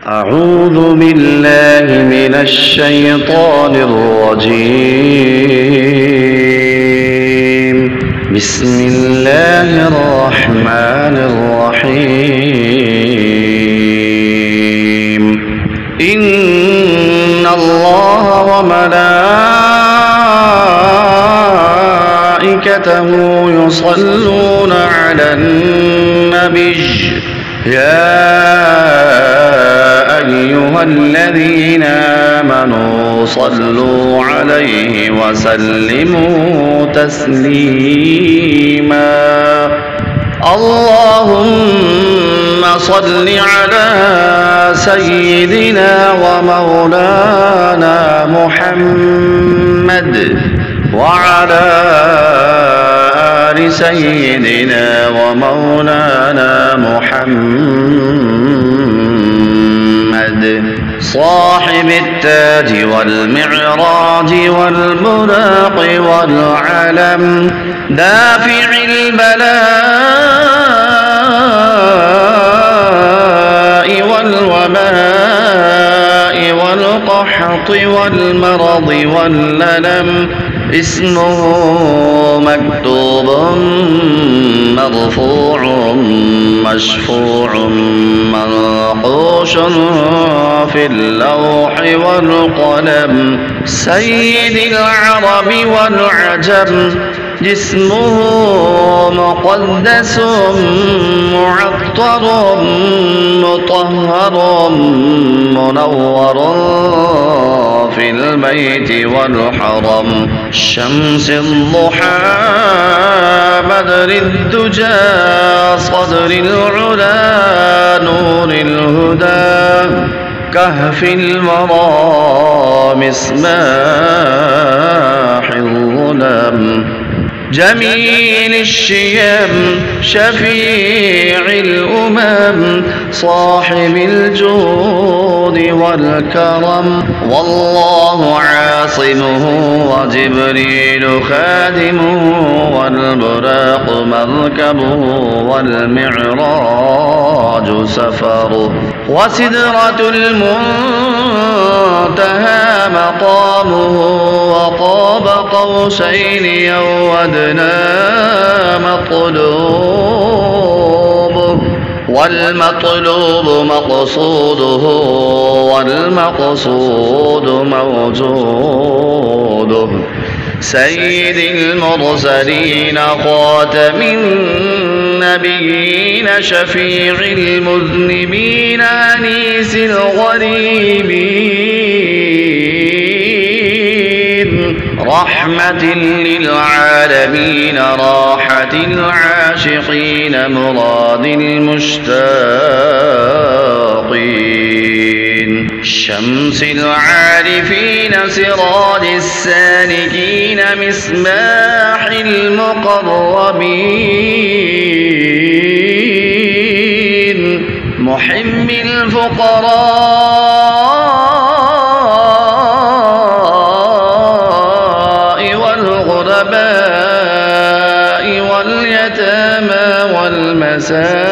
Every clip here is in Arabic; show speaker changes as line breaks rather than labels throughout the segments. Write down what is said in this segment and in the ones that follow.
أعوذ بالله من الشيطان الرجيم. بسم الله الرحمن الرحيم. إن الله وملائكته يصلون على النبي يا أيها الذين آمنوا صلوا عليه وسلموا تسليما. اللهم صل على سيدنا ومولانا محمد وعلى آل سيدنا ومولانا محمد صاحب التاج والمعراج والبراق والعلم دافع البلاء والوباء والقحط والمرض والللم. اسمه مكتوب مرفوع مشفوع منقوش في اللوح والقلم. سيد العرب والعجم جسمه مقدس معطر مطهر منور في البيت والحرم. شمس الضحى بدر الدجى صدر العلا نور الهدى كهف الورى مصباح الظلم. جميل الشيم شفيع الأمم صاحب الجود والكرم. والله عاصمه وجبريل خادمه والبراق مركبه والمعراج سفره. وسدرة المنتهى مقامه وقاب قوسين أو أدنى مطلوبه. والمطلوب مقصوده والمقصود موجوده. سيد المرسلين خاتم النبيين شفيع المذنبين أنيس الغريبين رحمة للعالمين راحة العاشقين مراد المشتاقين. شمس العارفين سراج السالكين مصباح المقربين محم الفقراء والغرباء واليتامى والمساكين.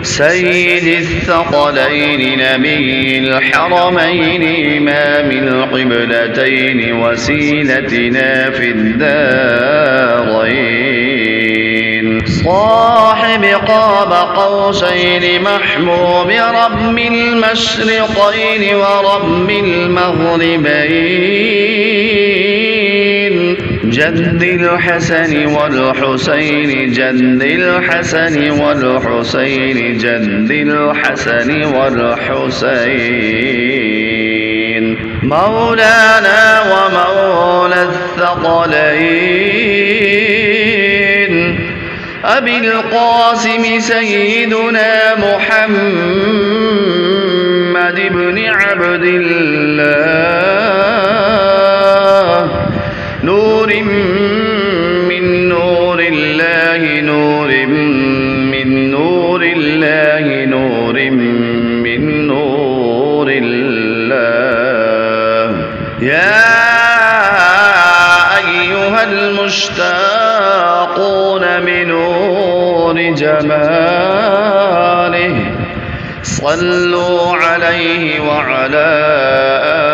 سيد الثقلين نبي الحرمين إمام القبلتين وسيلتنا في الدارين. صاحب قاب قوسين محموم رب المشرقين ورب المغربين. جد الحسن والحسين جد الحسن والحسين جد الحسن والحسين. مولانا ومولى الثقلين أبي القاسم سيدنا محمد بن عبد الله نور من نور الله نور من نور الله نور من نور الله. يا أيها المشتاقون بنور جمال صلوا عليه وعلى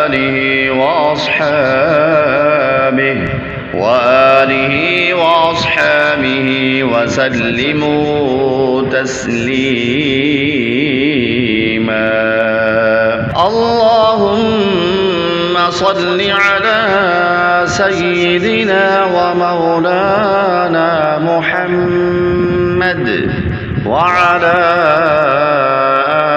آله وأصحابه وسلموا تسليما. اللهم صل على سيدنا ومولانا محمد وعلى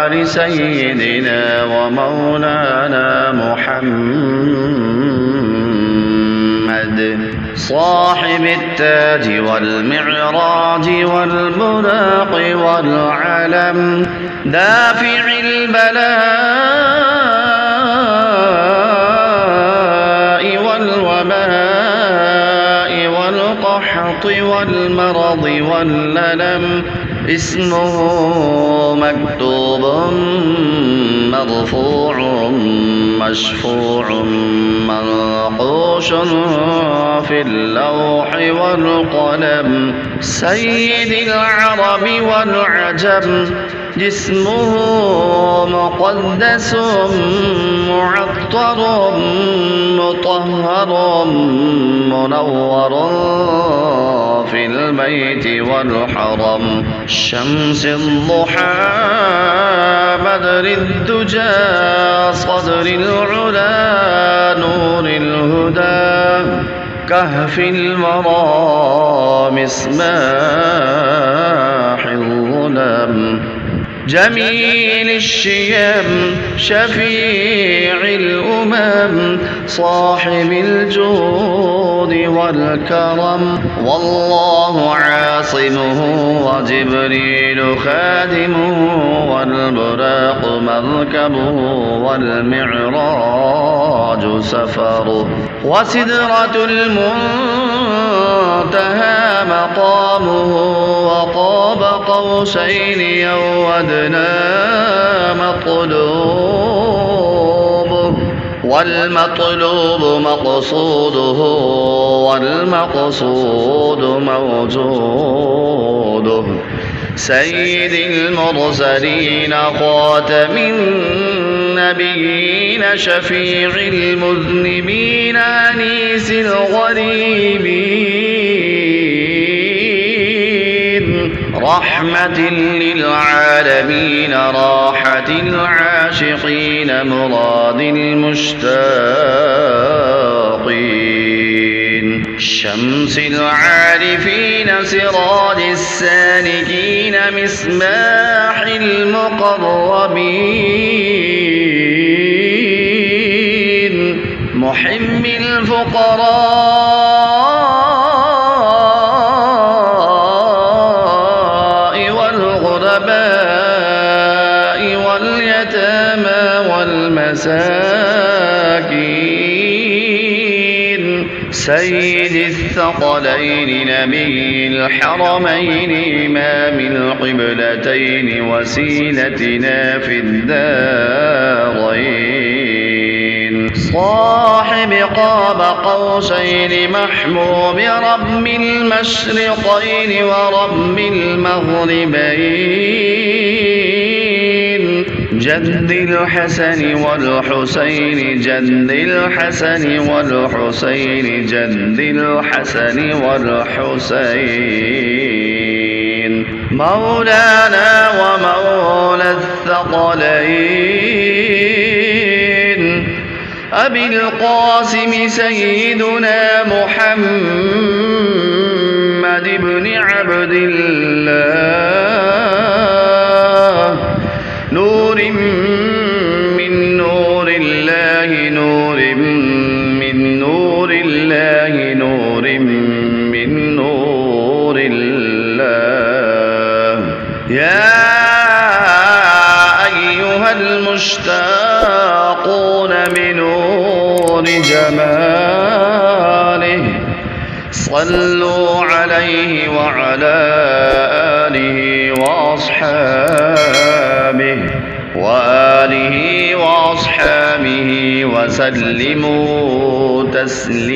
آل سيدنا ومولانا محمد صاحب التاج والمعراج والبراق والعلم دافع البلاء والوباء والقحط والمرض والللم اسمه مكتوب مرفوع مشفوع منقوش في اللوح والقلم سيد العرب والعجم جسمه مقدس معطر مطهر منور في البيت والحرم شمس الضحى بدر الدجى صدر العلا نور الهدى كهف الورى مصباح الظلم جميل الشيم شفيع الأمم صاحب الجود والكرم والله عاصمه وجبريل خادمه والبراق مركبه والمعراج سفره وسدرة المنتهى مقامه وقاب قوسين أو أدنى مطلوبه والمطلوب مقصوده والمقصود موجوده سيد المرسلين خاتم النبيين شفيع المذنبين أنيس الغريبين رحمة للعالمين راحة العاشقين مراد المشتاقين شمس العارفين سراج السالكين مصباح المقربين محب الفقراء والغرباء واليتامى والمساكين سيد الثقلين نبي الحرمين إمام القبلتين وسيلتنا في الدارين صاحب قاب قوسين محموم رب المشرقين ورب المغربين جد الحسن والحسين جد الحسن والحسين جد الحسن والحسين مولانا ومولى الثقلين أبي القاسم سيدنا محمد بن عبد الله نور من نور الله نور من نور الله نور من نور الله يا أيها المشتاقون بنور جماله صلوا عليه وعلى آله وأصحابه وسلموا تسليما.